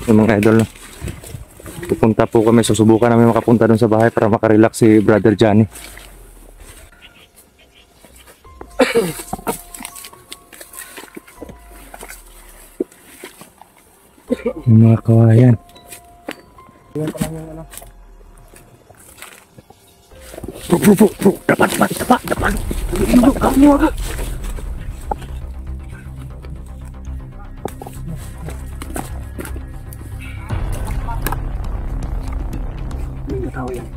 yung mga idol. No? Pupunta po kami, susubukan namin makapunta doon sa bahay para makarelax si Brother Johnny. Yung mga kawayan. Yan pa lang yung ano. Bro, dapat. Hindi tao yan.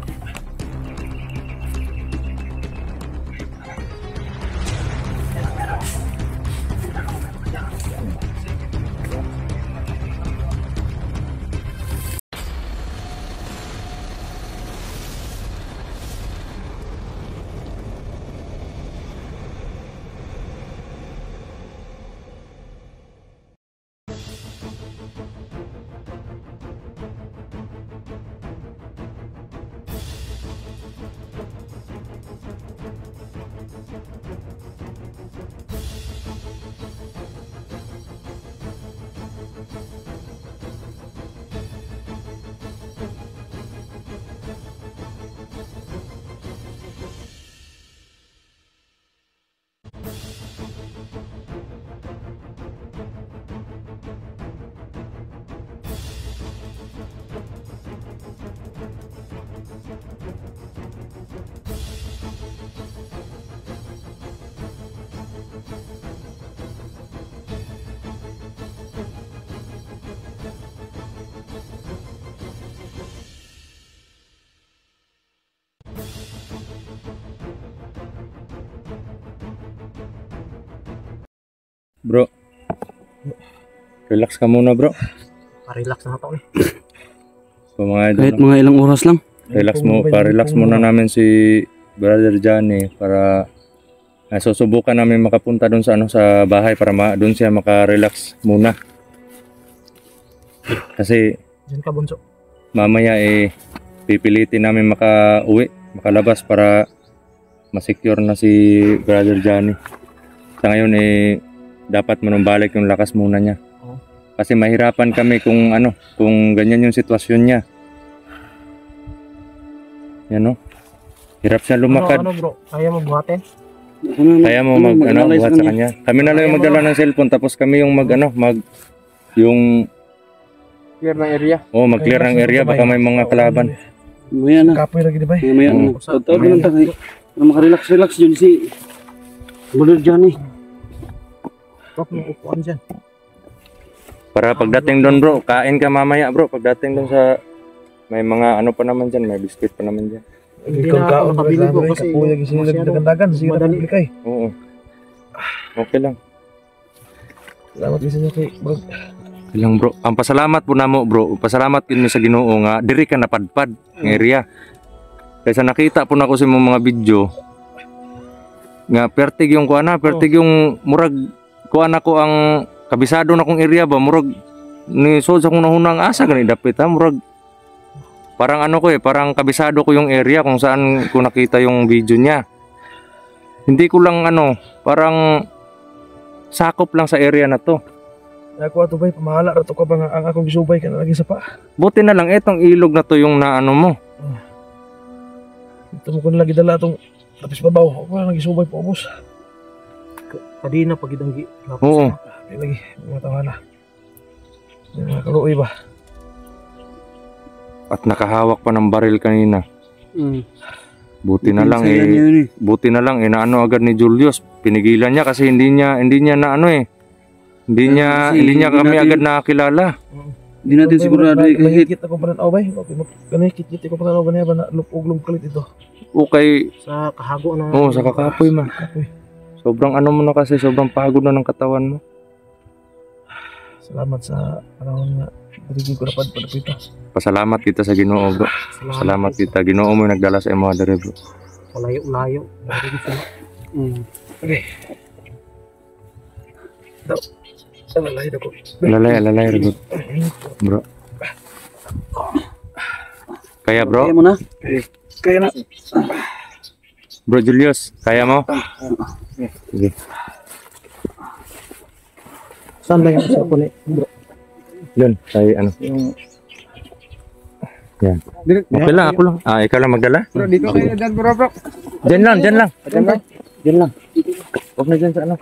Bro, relax ka muna bro. Pa-relax na ito eh. So, mga idol, Kahit no? mga ilang oras lang. Relax muna namin si Brother Johnny para susubukan namin makapunta doon sa sa bahay para doon siya makarelax muna. Kasi Diyan ka, bunso. mamaya pipilitin namin makalabas para ma-secure na si Brother Johnny. Sa ngayon dapat manumbalik yung lakas muna niya. Kasi mahirapan kami kung ganyan yung sitwasyon niya. Yan no. Hirap siya lumakad. Ano bro? Kaya mo buhatin? Kaya mo buhat sa kanya. Kami na lang yung magdala ng cellphone tapos kami yung yung Clear ng area. mag-clear ng area baka may mga kalaban. Maya na. Kapoy lagi di ba? Maya na. Tawag lang tayo. Makarelax yun si Brother Johnny. Huwag mong upuan dyan. Para pagdating doon bro, kain ka mamaya bro. Pagdating doon sa may mga pa naman dyan, may biscuit pa naman dyan. Hindi na ako nakabili ko kasi kapoy lagi sila nagdagandagan. Sige na public ay. Oo. Okay lang. Salamat din sa inyo kay bro. Ilang bro. Ang pasalamat po namo bro. Pasalamat kini sa Ginoo nga diri ka napadpad ng area. Kaysa nakita po nako sa mga video nga pertig yung yung murag kuan ako ang kabisado na kong area ba murag ni so sa kung nahunang asa gani dapit ha murag parang parang kabisado ko yung area kung saan ko nakita yung video niya. Hindi ko lang parang sakop lang sa area na to. Ako ato bay pamahala ra to ka ba nga ang akong gisubay ka na lagi sa pa. Buti na lang itong ilog na to yung mo. Ito mo ko na lagi dala itong tapis babaw. Ako na nagisubay po boss. Kadina pag idanggi. Oo. Lagi mga tawala. Mga kaluoy ba? At nakahawak pa ng baril kanina. Buti na lang buti na lang inaano agad ni Julius. Pinigilan niya kasi hindi niya na hindi niya kami agad nakakilala. Hindi natin sigurado kahit ako pa na bay. Ganay kit ko pa na ba na lupog kalit ito. Okay. Sa kahago na. Oo, sa kakapoy man. Sobrang mo na kasi sobrang pagod na ng katawan mo. Salamat sa panahon nga dirigi ko napad padapita. Pasalamat kita sa Ginoo bro. Salamat kita Ginoo mo nagdala sa imo dere bro. Layo-layo. Okay. Alalay ako. Alalay bro. Kaya bro? Kaya mo na? Kaya na. Bro Julius, kaya mo? Sige. Saan ba yung sa puli, bro? Yun, kay ano. Yung... Yan. Okay lang, ako lang. Ah, ikaw lang magdala? Bro, dito kayo dyan bro. Diyan lang, diyan lang. Dyan lang. Diyan lang. Huwag na dyan sa ano.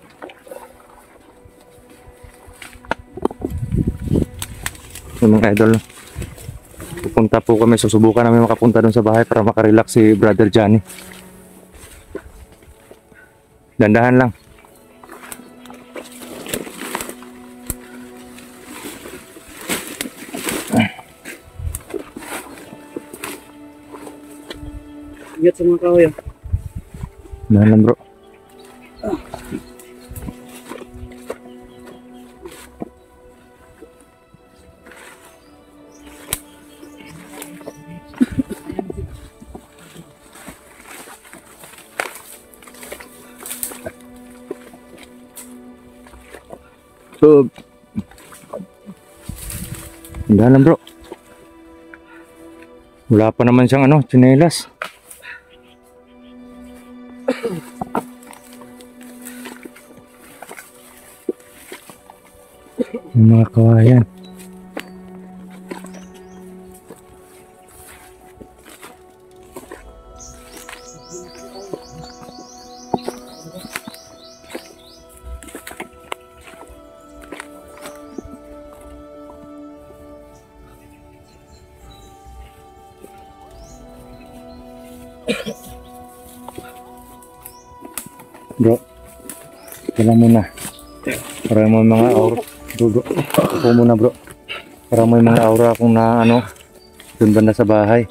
Yung mga idol, pupunta po kami, susubukan namin makapunta doon sa bahay para makarelax si Brother Johnny. Dandahan lang. Ingat sa mga kahoy. Dandahan lang bro. So, dandahan lang bro. Wala pa naman siyang ano, tsinelas. Yung mga kawayan. Bro, wala muna. Para mo yung mga aura. Bro, ako muna bro. Para mo yung mga aura akong na ano, dun banda sa bahay.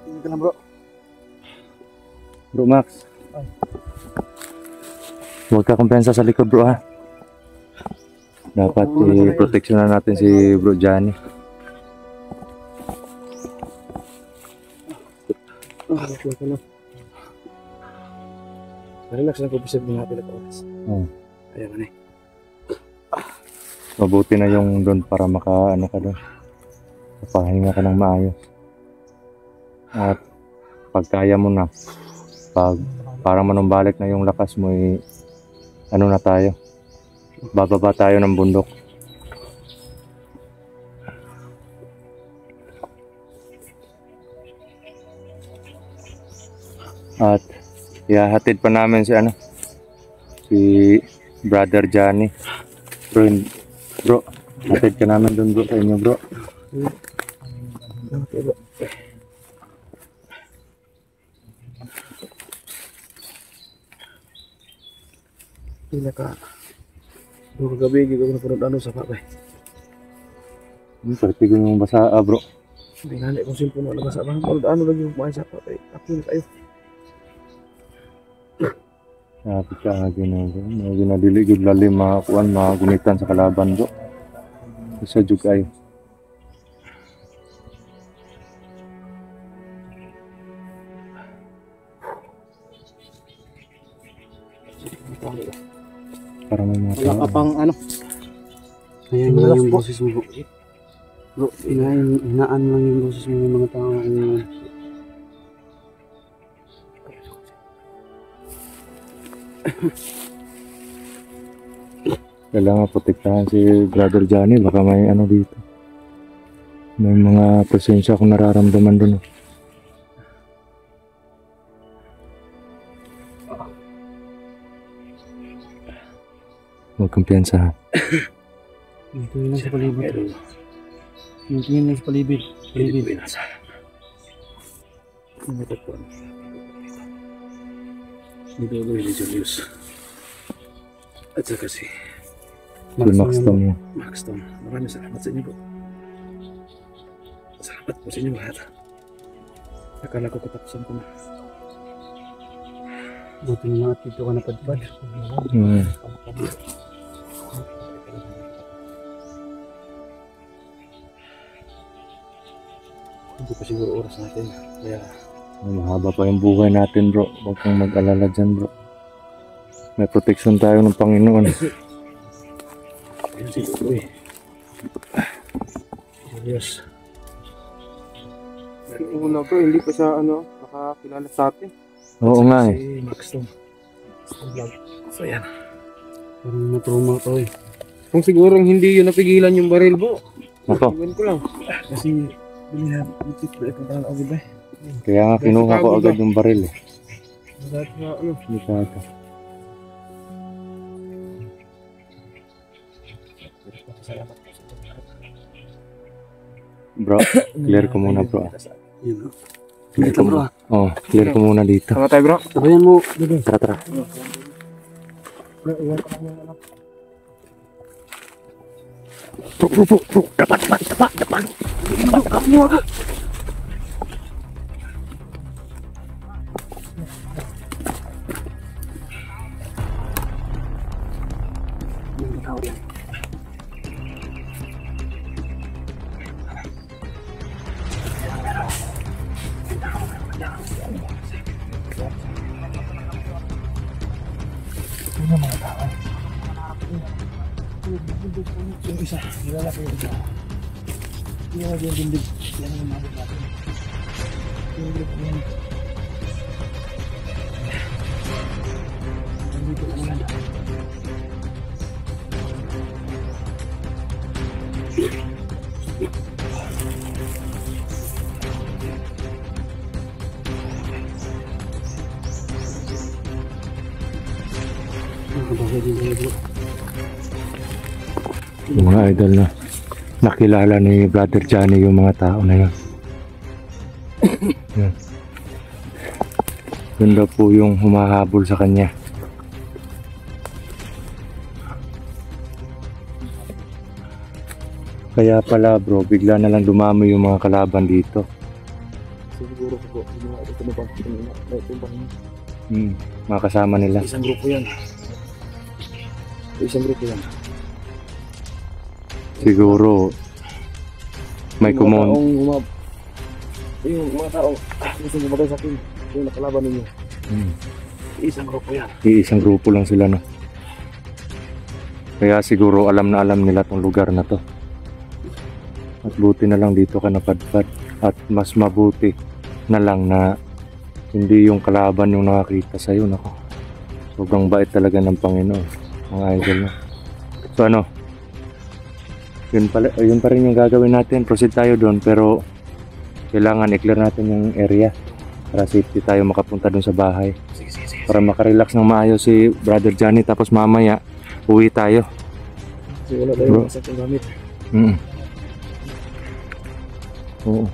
Dito lang bro. Bro Max. Huwag ka kumpensa sa likod bro ha. Dapat i-proteksyonan natin si Bro Johnny. Relax lang ko, bisag mo natin ito. Ayan na eh. Mabuti na yung doon para maka ano ka doon. Papahinga ka ng maayos. At pag kaya mo na, pag parang manumbalik na yung lakas mo, ano na tayo, bababa tayo ng bundok. At ihahatid pa namin si ano, si Brother Johnny. Bro, hatid ka namin doon bro, sa inyo bro. Okay bro. Pinaka duro gabi gitu na punod ano sa papay. Pwede ko yung basa bro. Hindi nga kung simple na labas abang punod ano lagi yung kumain sa papay. Ako na kayo. Napit ka nga ginagawa. Mga ginadiligid lalim, mga kuwan, mga gunitan sa kalaban bro. Isa jug ay. Para may mga Wala ka pang ano. Ayan lang yung boses mo bro. Bro, hinaan lang yung boses mo ng mga tao. Kailangan protektahan si Brother Johnny, baka may ano dito. May mga presensya akong nararamdaman doon. Huwag kang piyansa. Yung tingin lang sa palibot. Yung tingin lang sa palibot. Palibot. Dito ako ni Julius. At saka si Si Max Tom. Max Tom. Maraming salamat sa inyo po. Salamat po sa inyo lahat. Akala ko katapusan ko na. Buti na at dito ka napadpad. Hindi pa siguro oras natin. Kaya Mahaba pa yung buhay natin bro. Huwag kang mag-alala dyan bro. May protection tayo ng Panginoon. ayun siguro eh. Julius. Una bro, hindi pa siya nakakilala sa atin. Oo nga eh. Si Max Tom. So yan. Parang natruma to eh. Kung sigurong hindi yun napigilan yung baril bro. Ako, Iwan ko lang. Kasi, bilihan, itit ba ito parang ako ba? kaya nga kinuha ko agad yung baril eh. Dahil nga ano. Delikado. Bro, clear ko muna bro. Yan bro. Clear Dito ko bro. muna. Oh, clear ko muna dito. Tama tayo bro. Tabayan mo. Tara, tara. Iwan ko lang yung ano. Bro. Dapat. Yung mga tao. Yung isa, nilalaki yung isa. Yung dindig. Yan yung mga natin. Yung grip yun. Nandito ka naman. Yung mga idol na nakilala ni Brother Johnny yung mga tao na yun. Yan. Yun daw po yung humahabol sa kanya. Kaya pala bro, bigla na lang dumami yung mga kalaban dito. Siguro ko, ito na ba? Ito ba? Mga kasama nila. Isang grupo yan. Isang grupo yan. Siguro may Yung mga kumon. taong yung mga taong gusto gumagay sa akin, yung nakalaban ninyo. Isang grupo yan. Iisang grupo lang sila no. Kaya siguro alam na alam nila tong lugar na to. At buti na lang dito ka napadpad. At mas mabuti na lang na hindi yung kalaban yung nakakita sa'yo. Nako. Sobrang bait talaga ng Panginoon. Mga idol na. So ano? Yun pa rin yung gagawin natin. Proceed tayo doon. Pero kailangan i-clear natin yung area. Para safety tayo makapunta doon sa bahay. Para makarelax ng maayos si Brother Johnny. Tapos mamaya uwi tayo. Kasi wala Bro. tayong masak yung gamit. Oo.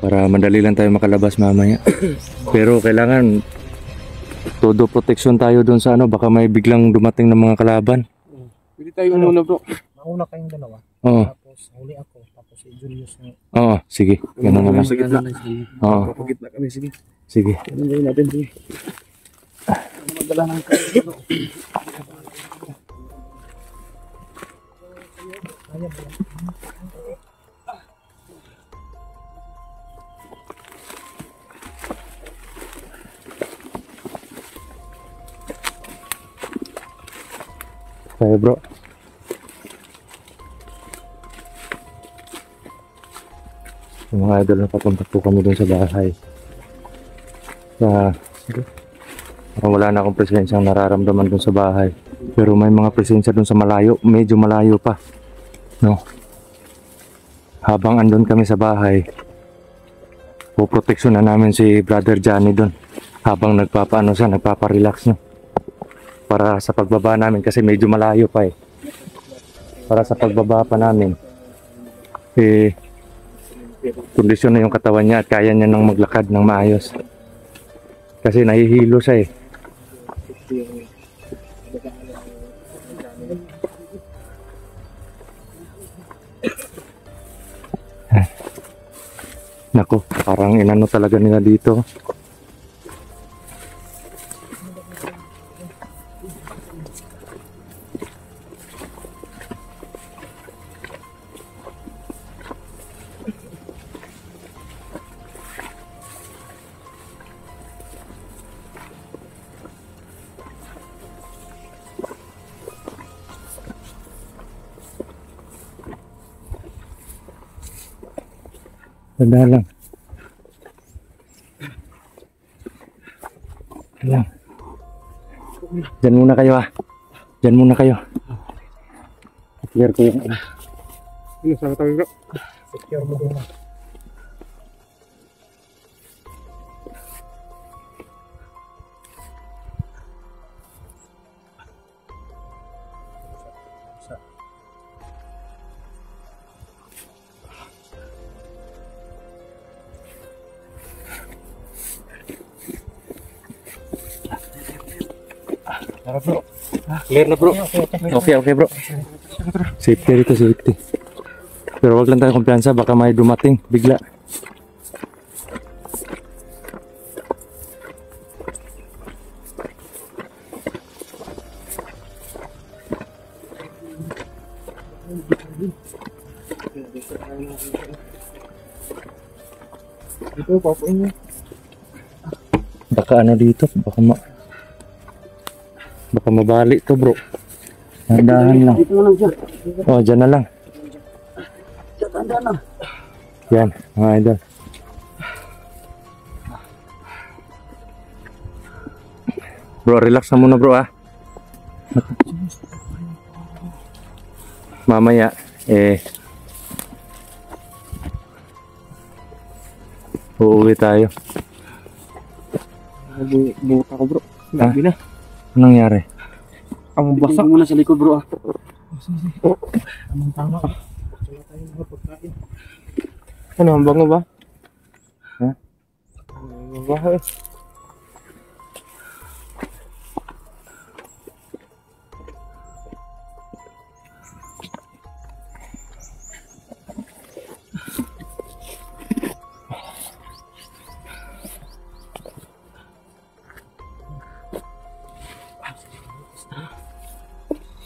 Para madali lang tayo makalabas mamaya. Pero kailangan todo protection tayo doon sa ano. Baka may biglang dumating ng mga kalaban. Pwede tayo muna bro. Mauna kayong dalawa. Oo. Tapos huli ako. Tapos si Julius. Oo. Sige. Ganun na lang. Sa gitna. Oo. Papagitna kami. Sige. Sige. Ganun gawin natin. Sige. Magdala ng kayo. Tayo bro. Yung mga idol na papunta po kami doon sa bahay. Parang wala na akong presensyang nararamdaman doon sa bahay. Pero may mga presensya doon sa malayo. Medyo malayo pa. No? Habang andun kami sa bahay, puproteksyon na namin si Brother Johnny doon. Habang nagpaparelax no? Para sa pagbaba namin kasi medyo malayo pa eh. Para sa pagbaba pa namin, kondisyon na yung katawan niya at kaya niya nang maglakad ng maayos. Kasi nahihilo siya eh. Nako, parang inano talaga nila dito. Tanda lang. Ayan. Diyan muna kayo ah. Diyan muna kayo. Clear ko yung ano. Ano sa tabi bro? Secure mo doon. Tara bro. Clear na bro. Okay bro. Safety dito, safety. Pero wag lang tayo kumpiyansa, baka may dumating bigla. Dito, papuin mo. Baka ano dito, baka mabali to bro. Dahan lang. Dito na lang siya. Oh, dyan na lang. Tanda na. Yan, mga idol. Bro, relax na muna bro ah. Mamaya, uuwi tayo. Buta ko bro. Ha? Gabi na. Anong nangyari? Ang Basak basak. muna sa likod bro ah. Tama. Wala tayong mga pagkain. Ano, ang bango ba? Ha? Ang bango eh.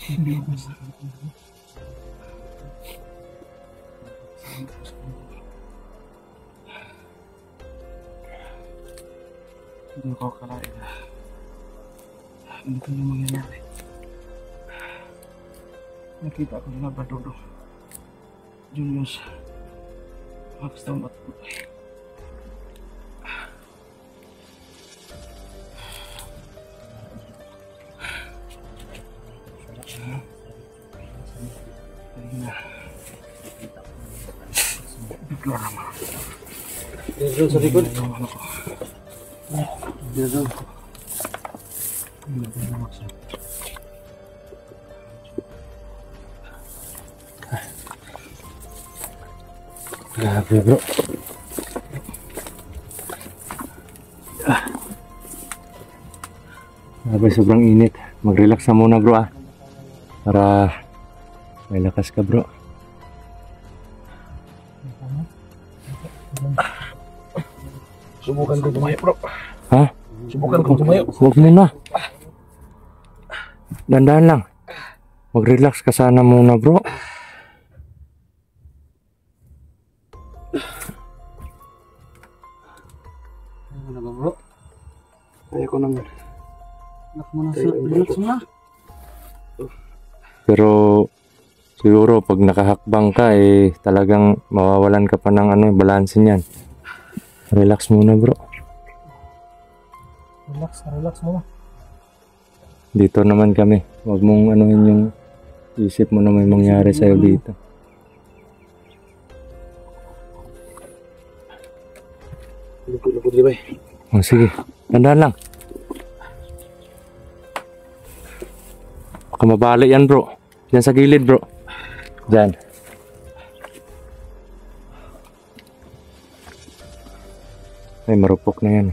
Hindi ko akalain na hindi ko yung mangyayari. Nakita ko na Badodo Julius Maxton at Putay. Bigla naman. Dito sa likod. Ano ko? Dito. Grabe bro. Grabe, sobrang init. Mag-relax na muna bro ah. Para may lakas ka bro. Subukan ko tumayo, bro. Ha? Subukan ko tumayo. Huwag mo na. Dandan lang. Mag-relax ka sana muna bro. Ano ba bro? Tayo ko naman. Relax muna sir. Relax muna. Pero siguro pag nakahakbang ka talagang mawawalan ka pa ng balanse niyan. Relax muna bro. Relax muna. Dito naman kami. Huwag mong anuhin yung isip mo na may mangyari sa'yo dito. Lukod libay. Oh, sige. Tandaan lang. Baka mabali yan bro. Diyan sa gilid bro. Diyan. Ay, marupok na yan.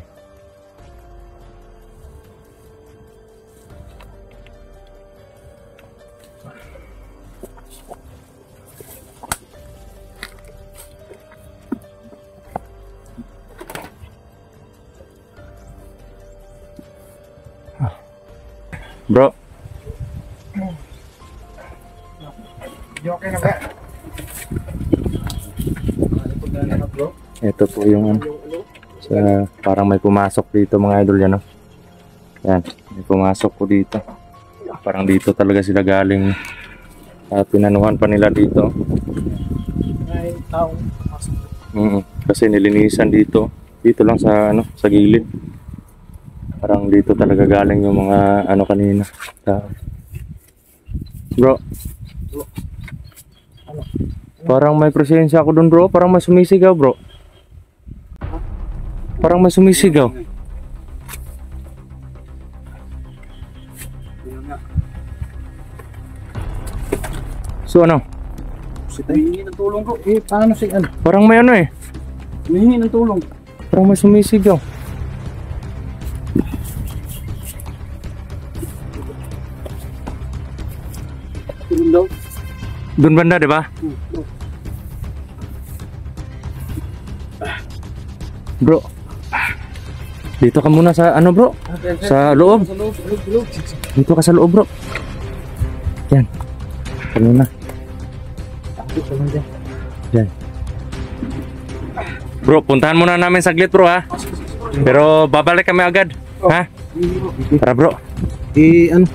Bro, Okay na ba? ito po yung parang may pumasok dito mga idol yan. Yan, may pumasok po dito. Parang dito talaga sila galing. Pinanuhan pa nila dito. May taong Kasi nilinisan dito. Dito lang sa sa gilid. Parang dito talaga galing yung mga kanina. Bro, Parang may presensya ako doon bro. Parang may sumisigaw bro. Parang may sumisigaw. So ano? Humingi ng tulong bro. Paano si ano? Parang may ano eh. Humingi ng tulong. Parang may sumisigaw. Tulong daw. Doon banda, di ba? Bro. Dito ka muna sa ano, bro? Sa loob. Dito ka sa loob, bro. Yan. Ano na? Yan. Bro, puntahan muna namin saglit, bro, ha? Pero babalik kami agad. Ha? Tara, bro. Ano?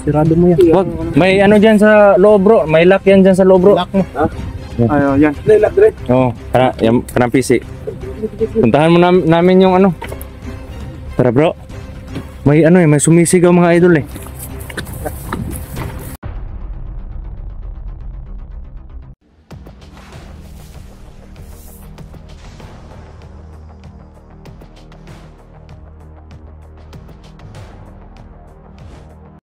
Sirado mo yan. Wag, may ano dyan sa loob, bro. May lock yan dyan sa loob, bro. Lock mo. Ayo, yan. Lelak dire. Oo, tara, yan, kanang PC. Puntahan mo namin yung ano. Tara, bro. May ano eh, may sumisigaw mga idol eh.